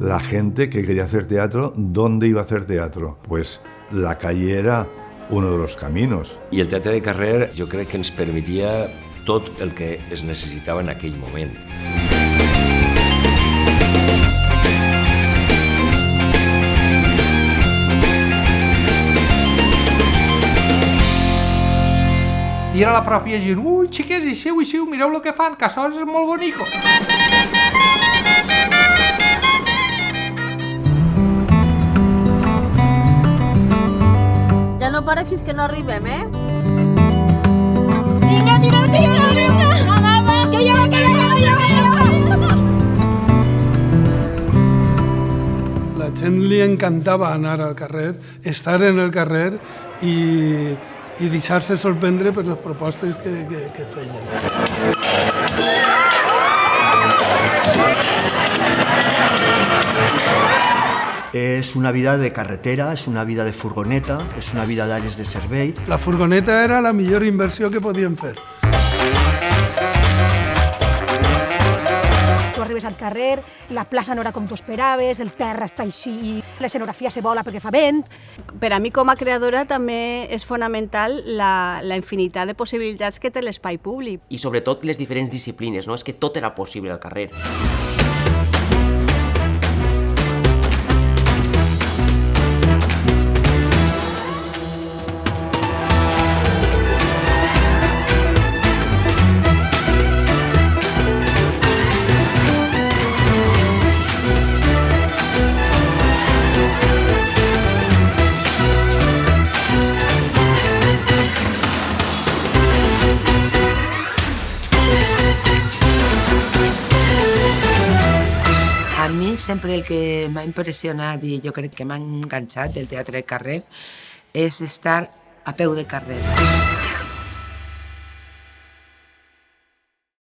la gente que quería hacer teatro, ¿dónde iba a hacer teatro? Pues la calle era uno de los caminos. I el teatre de carrer jo crec que ens permetia tot el que es necessitava en aquell moment. I era la pròpia gent, ui, xiquets, eixeu, mireu el que fan, que això és molt bonico. Ja no para fins que no arribem, eh? Vinga, tira! Que lleva! La gent li encantava anar al carrer, estar en el carrer i deixar-se sorprendre per les propostes que feien. És una vida de carretera, és una vida de furgoneta, és una vida d'àrees de servei. La furgoneta era la millor inversió que podíem fer. Tu arribes al carrer, la plaça no era com tu esperaves, el terra està així, l'escenografia se vola perquè fa vent. Per a mi com a creadora també és fonamental la infinitat de possibilitats que té l'espai públic. I sobretot les diferents disciplines, no? És que tot era possible al carrer. A mi sempre el que m'ha impressionat i jo crec que m'ha enganxat del teatre de carrer és estar a peu de carrer.